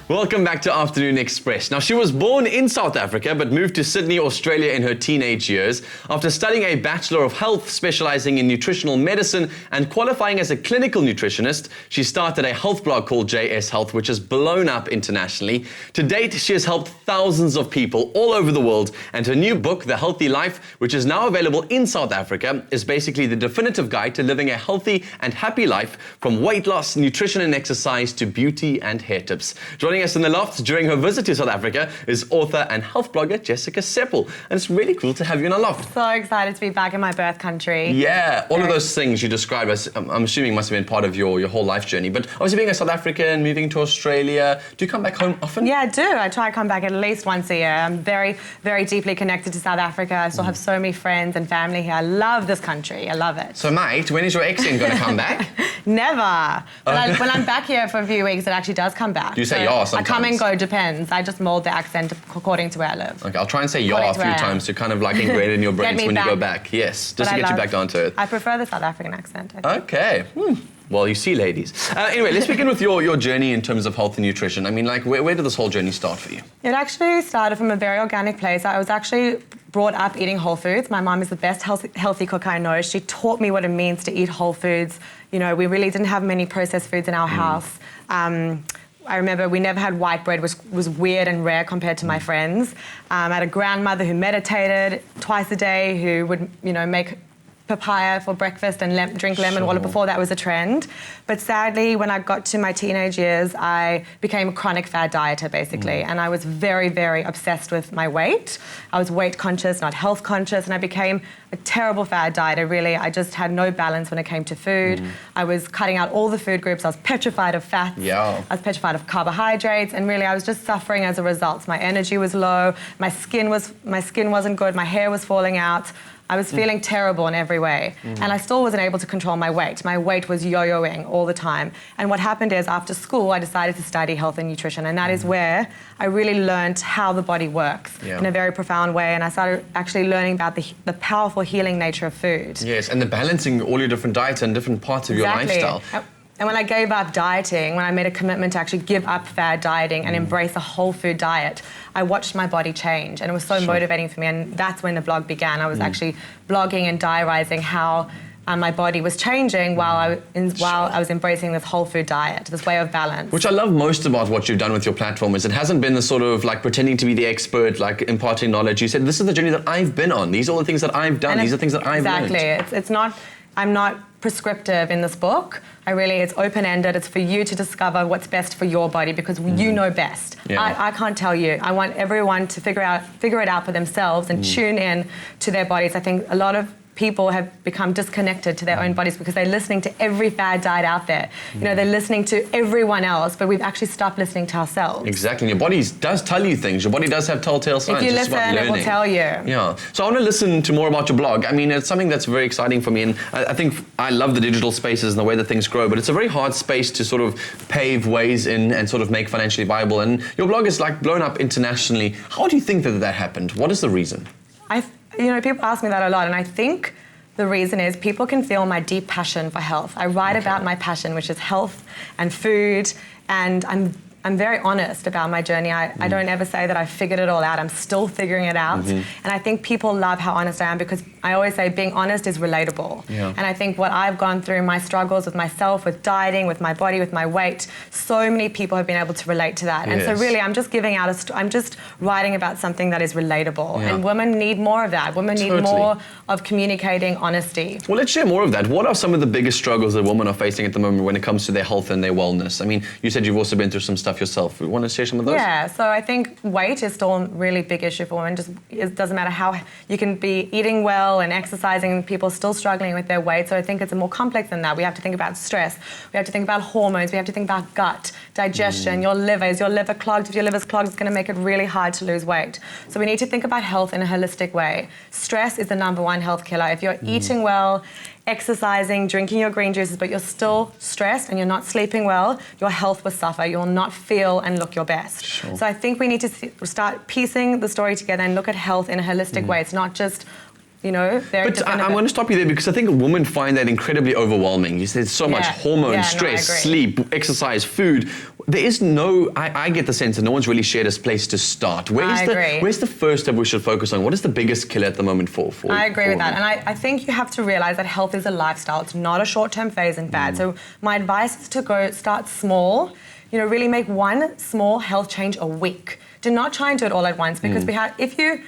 Welcome back to Afternoon Express. Now, she was born in South Africa but moved to Sydney, Australia in her teenage years. After studying a Bachelor of Health, specialising in Nutritional Medicine and qualifying as a clinical nutritionist, she started a health blog called JS Health, which has blown up internationally. To date, she has helped thousands of people all over the world, and her new book, The Healthy Life, which is now available in South Africa, is basically the definitive guide to living a healthy and happy life, from weight loss, nutrition and exercise to beauty and hair tips. Joining us in the loft during her visit to South Africa is author and health blogger Jessica Sepel. And it's really cool to have you in our loft. So excited to be back in my birth country. Yeah, all of those things you described, as I'm assuming must have been part of your whole life journey. But obviously being a South African, moving to Australia, do you come back home often? Yeah, I do. I try to come back at least once a year. I'm very, very deeply connected to South Africa. I still have so many friends and family here. I love this country. I love it. So mate, when is your ex-in going to come back? Never. But when I'm back here for a few weeks, it actually does come back. Do you say yeah sometimes? I come and go, depends. I just mold the accent according to where I live. Okay, I'll try and say yeah a few times to kind of like ingrain it in your brains when you go back. Yes, just to get you back down to it. I prefer the South African accent. Okay. Well, you see, ladies. Anyway, let's begin with your journey in terms of health and nutrition. I mean, like, where did this whole journey start for you? It actually started from a very organic place. I was actually brought up eating whole foods. My mom is the best healthy cook I know. She taught me what it means to eat whole foods. You know, we really didn't have many processed foods in our house. I remember we never had white bread, which was weird and rare compared to my friends. I had a grandmother who meditated twice a day, who would, you know, make papaya for breakfast and drink lemon water before that was a trend. But sadly, when I got to my teenage years, I became a chronic fad dieter, basically. And I was very, very obsessed with my weight. I was weight conscious, not health conscious, and I became a terrible fad dieter, really. I just had no balance when it came to food. I was cutting out all the food groups. I was petrified of fats. I was petrified of carbohydrates, and really I was just suffering as a result. My energy was low, my skin wasn't good, my hair was falling out. I was feeling terrible in every way, and I still wasn't able to control my weight. My weight was yo-yoing all the time. And what happened is, after school, I decided to study health and nutrition, and that is where I really learned how the body works in a very profound way, and I started actually learning about the powerful healing nature of food. Yes, and the balancing all your different diets and different parts of your lifestyle. And when I gave up dieting, when I made a commitment to actually give up fad dieting and embrace a whole food diet, I watched my body change, and it was so motivating for me, and that's when the blog began. I was actually blogging and diarising how my body was changing while I was embracing this whole food diet, this way of balance. Which I love most about what you've done with your platform is it hasn't been the sort of like pretending to be the expert, like imparting knowledge. You said, this is the journey that I've been on. These are all the things that I've done. These are things that I've learned. Exactly. It's not, I'm not prescriptive in this book. It's open-ended. It's for you to discover what's best for your body, because you know best. I can't tell you. I want everyone to figure it out for themselves and tune in to their bodies. I think a lot of people have become disconnected to their own bodies because they're listening to every fad diet out there. You know, they're listening to everyone else, but we've actually stopped listening to ourselves. Exactly. And your body does tell you things. Your body does have telltale signs. If you listen, it will tell you. Yeah. So I want to listen to more about your blog. I mean, it's something that's very exciting for me, and I think I love the digital spaces and the way that things grow, but it's a very hard space to sort of pave ways in and sort of make financially viable. And your blog is like blown up internationally. How do you think that happened? What is the reason? You know, people ask me that a lot, and I think the reason is people can feel my deep passion for health. I write about my passion, which is health and food, and I'm very honest about my journey. I don't ever say that I figured it all out. I'm still figuring it out. And I think people love how honest I am, because I always say being honest is relatable. And I think what I've gone through, my struggles with myself, with dieting, with my body, with my weight, so many people have been able to relate to that. And so really, I'm just giving out I'm just writing about something that is relatable. And women need more of that. Women need more of communicating honesty. Well, let's share more of that. What are some of the biggest struggles that women are facing at the moment when it comes to their health and their wellness? I mean, you said you've also been through some stuff yourself. You want to share some of those? Yeah, so I think weight is still a really big issue for women. It doesn't matter how you can be eating well and exercising, and people are still struggling with their weight. So I think it's more complex than that. We have to think about stress. We have to think about hormones. We have to think about gut, digestion, your liver. Is your liver clogged? If your liver's clogged, it's going to make it really hard to lose weight. So we need to think about health in a holistic way. Stress is the #1 health killer. If you're eating well, exercising, drinking your green juices, but you're still stressed and you're not sleeping well, your health will suffer. You will not feel and look your best. So I think we need to start piecing the story together and look at health in a holistic way. It's not just you know, very But I'm going to stop you there because I think women find that incredibly overwhelming. There's so much hormone, stress, sleep, exercise, food. There is no, I get the sense that no one's really shared a place to start. Where's the first step we should focus on? What is the biggest killer at the moment for I agree with that. And I think you have to realize that health is a lifestyle. It's not a short-term phase and fad. So my advice is to start small, you know, really make one small health change a week. Do not try and do it all at once because if you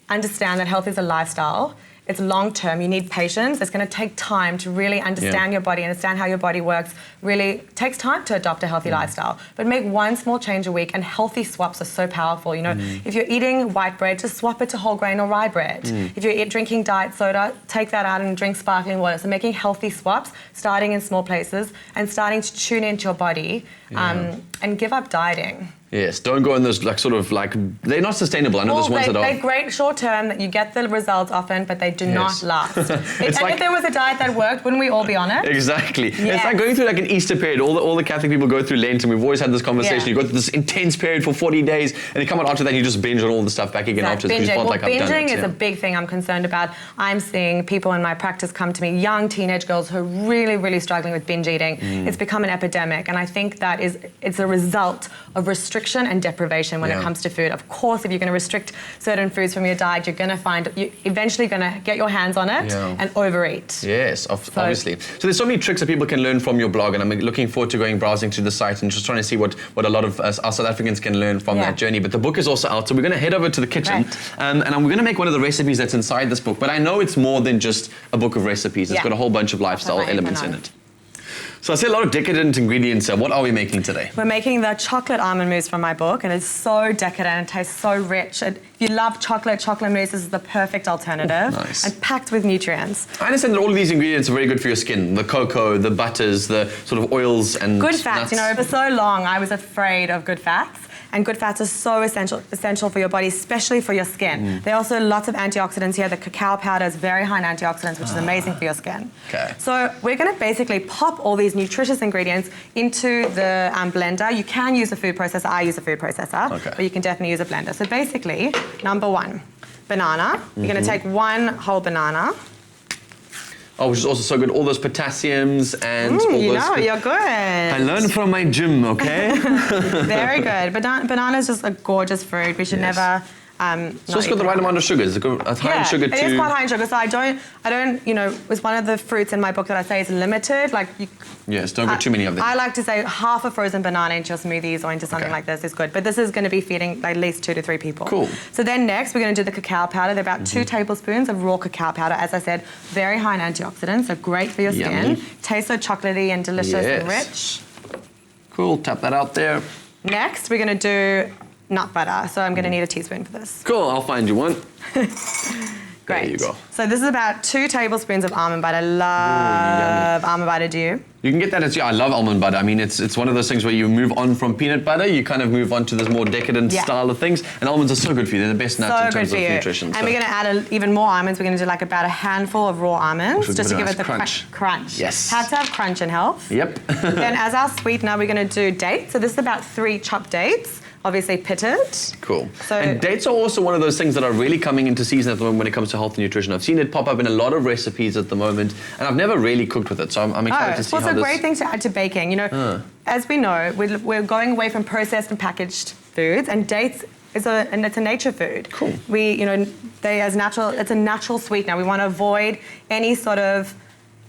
understand that health is a lifestyle, it's long-term, you need patience. It's going to take time to really understand your body, understand how your body works. Really takes time to adopt a healthy lifestyle. But make one small change a week, and healthy swaps are so powerful. You know, if you're eating white bread, just swap it to whole grain or rye bread. If you're drinking diet soda, take that out and drink sparkling water. So making healthy swaps, starting in small places, and starting to tune into your body and give up dieting. Yes, don't go in those they're not sustainable. I know there's ones that are. They're great short term, that you get the results often, but they do not last. If there was a diet that worked, wouldn't we all be on it? Exactly. Yes. It's like going through like an Easter period. All the Catholic people go through Lent, and we've always had this conversation. You go through this intense period for 40 days, and you come out after that, you just binge on all the stuff back again after because you felt like I've done it. Binging is a big thing I'm concerned about. I'm seeing people in my practice come to me, young teenage girls who are really, really struggling with binge eating. It's become an epidemic, and I think that it's a result of restriction and deprivation when it comes to food. Of course, if you're going to restrict certain foods from your diet, you're eventually going to get your hands on it and overeat. Yes, obviously. So there's so many tricks that people can learn from your blog, and I'm looking forward to browsing through the site and just trying to see what a lot of us South Africans can learn from that journey. But the book is also out, so we're going to head over to the kitchen and we're going to make one of the recipes that's inside this book. But I know it's more than just a book of recipes. It's got a whole bunch of lifestyle elements in it. So I see a lot of decadent ingredients. What are we making today? We're making the chocolate almond mousse from my book, and it's so decadent. It tastes so rich. If you love chocolate mousse is the perfect alternative. Nice. And packed with nutrients. I understand that all of these ingredients are very good for your skin. The cocoa, the butters, the sort of oils and good fats. Nuts. You know, for so long I was afraid of good fats. And good fats are so essential for your body, especially for your skin. There are also lots of antioxidants here. The cacao powder is very high in antioxidants, which is amazing for your skin. Okay. So we're going to basically pop all these nutritious ingredients into the blender. You can use a food processor. I use a food processor. But you can definitely use a blender. So basically, number one, banana. You're going to take one whole banana. Oh, which is also so good. All those potassiums and all those... You know, you're good. I learned from my gym, okay? Very good. Banana is just a gorgeous fruit. We should never... So it's got the right amount of sugar. It's high in sugar too. It is quite high in sugar. So I don't, you know, it's one of the fruits in my book that I say is limited. Yes, don't get too many of them. I like to say half a frozen banana into your smoothies or into something like this is good. But this is going to be feeding at least 2 to 3 people. Cool. So then next we're going to do the cacao powder. They're about 2 tablespoons of raw cacao powder. As I said, very high in antioxidants, so great for your skin. Tastes so chocolatey and delicious and rich. Cool, tap that out there. Next we're going to do nut butter. So I'm going to need a teaspoon for this. Cool, I'll find you one. Great. There you go. So this is about 2 tablespoons of almond butter. Love almond butter, do you? You can get that I love almond butter. I mean, it's one of those things where you move on from peanut butter, you kind of move on to this more decadent style of things. And almonds are so good for you. They're the best nuts in terms of nutrition. And we're going to add even more almonds. We're going to do about a handful of raw almonds just to give it the crunch. Yes. Have to have crunch in health. Yep. Then as our sweetener, we're going to do dates. So this is about 3 chopped dates. Obviously pitted. Cool. And dates are also one of those things that are really coming into season at the moment when it comes to health and nutrition. I've seen it pop up in a lot of recipes at the moment, and I've never really cooked with it, so I'm excited to see how this... It's a great thing to add to baking. You know, as we know, we're going away from processed and packaged foods, and dates it's a nature food. Cool. It's a natural sweetener. We want to avoid any sort of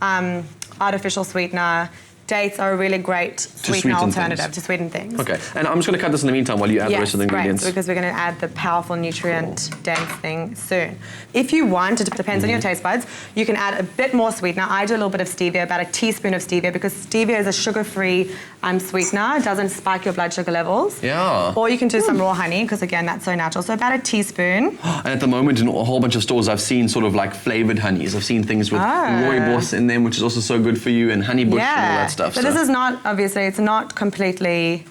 artificial sweetener. Dates are a really great sweetener alternative to sweeten things. Okay, and I'm just going to cut this in the meantime while you add the rest of the ingredients. Yes, because we're going to add the powerful nutrient-dense thing soon. If you want, it depends on your taste buds, you can add a bit more sweetener. I do a little bit of stevia, about a teaspoon of stevia, because stevia is a sugar-free sweetener. It doesn't spike your blood sugar levels. Yeah. Or you can do some raw honey, because again, that's so natural. So about a teaspoon. And at the moment, in a whole bunch of stores, I've seen sort of like flavored honeys. I've seen things with rooibos in them, which is also so good for you, and honey bush and all that stuff. So this is not, obviously, it's not completely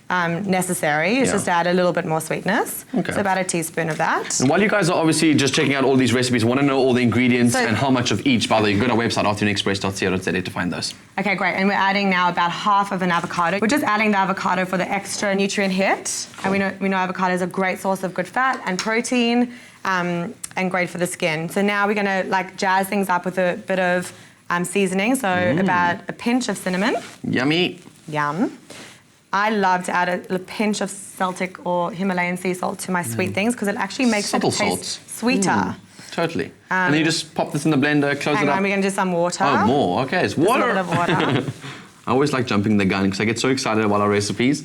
necessary. It's just to add a little bit more sweetness. Okay. So about a teaspoon of that. And while you guys are obviously just checking out all these recipes, want to know all the ingredients and how much of each, by the way, you can go to our website, afternoonexpress.co.za to find those. Okay, great. And we're adding now about half of an avocado. We're just adding the avocado for the extra nutrient hit. Cool. And we know avocado is a great source of good fat and protein. and great for the skin. So now we're gonna like jazz things up with a bit of seasoning. So about a pinch of cinnamon. Yummy. Yum. I love to add a pinch of Celtic or Himalayan sea salt to my sweet things because it actually makes Subtle it taste salt. sweeter. Totally. And then you just pop this in the blender, close Hang it up. on, we're gonna do some water. Oh, more. Okay, it's water. Just a little bit of water. I always like jumping the gun because I get so excited about our recipes.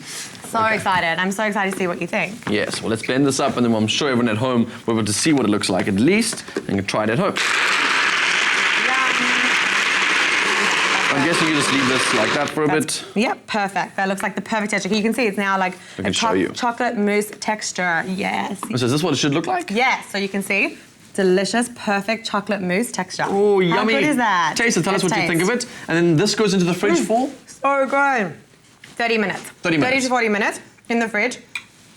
So excited. I'm so excited to see what you think. Yes, well, let's blend this up, and then I'm sure everyone at home will be able to see what it looks like at least, and can try it at home. I'm guessing you just leave this like that for a bit. Yep, perfect. That looks like the perfect texture. You can see it's now like a chocolate mousse texture. Yes. So is this what it should look like? Yes, so you can see delicious, perfect chocolate mousse texture. Oh, yummy. How good is that? Taste it. Tell us what you think of it. And then this goes into the fridge for? So good. 30 minutes. 30 minutes. 30 to 40 minutes in the fridge.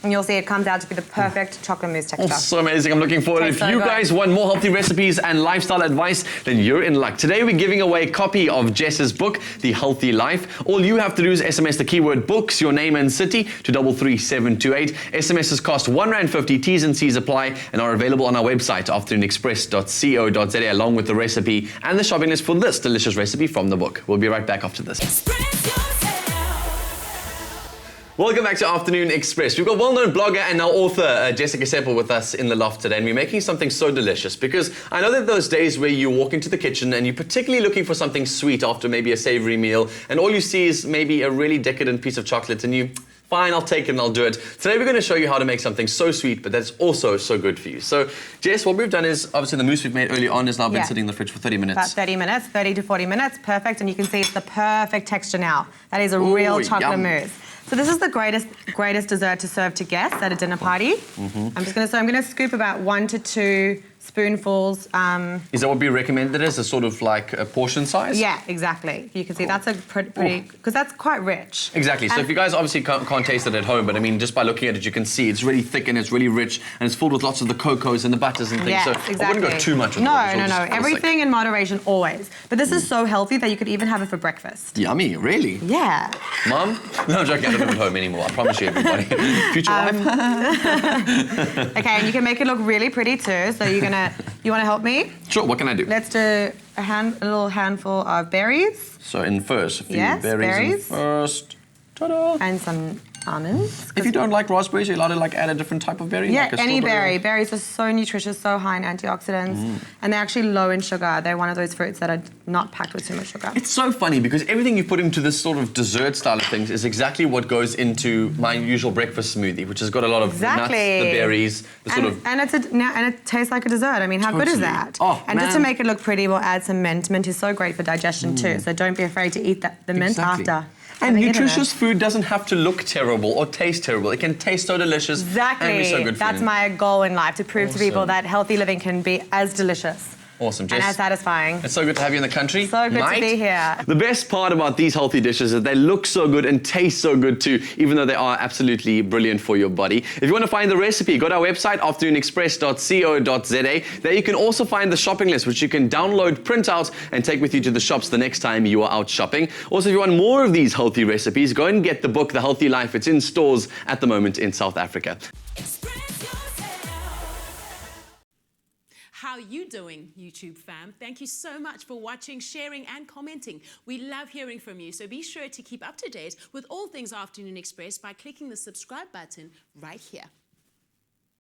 And you'll see it comes out to be the perfect chocolate mousse texture. Oh, so amazing. I'm looking forward. If you guys want more healthy recipes and lifestyle advice, then you're in luck. Today we're giving away a copy of Jess's book, The Healthy Life. All you have to do is SMS the keyword books, your name and city to 33728. SMSs cost R1.50, T's and C's apply, and are available on our website, afternoonexpress.co.za, along with the recipe and the shopping list for this delicious recipe from the book. We'll be right back after this. Welcome back to Afternoon Express. We've got well-known blogger and now author Jessica Sepel with us in the loft today, and we're making something so delicious because I know that those days where you walk into the kitchen and you're particularly looking for something sweet after maybe a savory meal, and all you see is maybe a really decadent piece of chocolate, and you, fine, I'll take it and I'll do it. Today we're going to show you how to make something so sweet, but that's also so good for you. So, Jess, what we've done is, obviously the mousse we've made early on has now been sitting in the fridge for 30 minutes. About 30 minutes, 30 to 40 minutes, perfect, and you can see it's the perfect texture now. That is a real chocolate mousse. So this is the greatest dessert to serve to guests at a dinner party. I'm going to scoop about 1 to 2 spoonfuls. Is that what we recommend it as, a sort of like a portion size? Yeah, exactly. You can see that's a pretty, because that's quite rich. Exactly. So if you guys obviously can't taste it at home, but I mean, just by looking at it, you can see it's really thick and it's really rich, and it's filled with lots of the cocos and the butters and things. Yes, so exactly. I wouldn't go too much with No. it. Everything in moderation always. But this is so healthy that you could even have it for breakfast. Yummy, really? Yeah. Mum? No, I'm joking. I don't live at home anymore. I promise you, everybody. Future wife? Okay, and you can make it look really pretty too. So you want to help me? Sure, what can I do? Let's do a little handful of berries. So in first, a few berries. Berries. In first. Ta-da! And some almonds. If you don't like raspberries, you're allowed to like add a different type of berry? Yeah, like any berry. Berries are so nutritious, so high in antioxidants, and they're actually low in sugar. They're one of those fruits that are not packed with too much sugar. It's so funny because everything you put into this sort of dessert style of things is exactly what goes into my usual breakfast smoothie, which has got a lot of the nuts, the berries, and it tastes like a dessert. I mean, how good is that? Oh, and just to make it look pretty, we'll add some mint. Mint is so great for digestion too, so don't be afraid to eat the mint after. And nutritious food doesn't have to look terrible or taste terrible. It can taste so delicious and be so good for That's you. my goal in life, to prove to people that healthy living can be as delicious. Awesome, Jess. And as satisfying. It's so good to have you in the country. So good to be here. The best part about these healthy dishes is that they look so good and taste so good too, even though they are absolutely brilliant for your body. If you want to find the recipe, go to our website, afternoonexpress.co.za. There you can also find the shopping list, which you can download, print out, and take with you to the shops the next time you are out shopping. Also, if you want more of these healthy recipes, go and get the book, The Healthy Life. It's in stores at the moment in South Africa. How you doing, YouTube fam? Thank you so much for watching, sharing, and commenting. We love hearing from you, so be sure to keep up to date with all things Afternoon Express by clicking the subscribe button right here.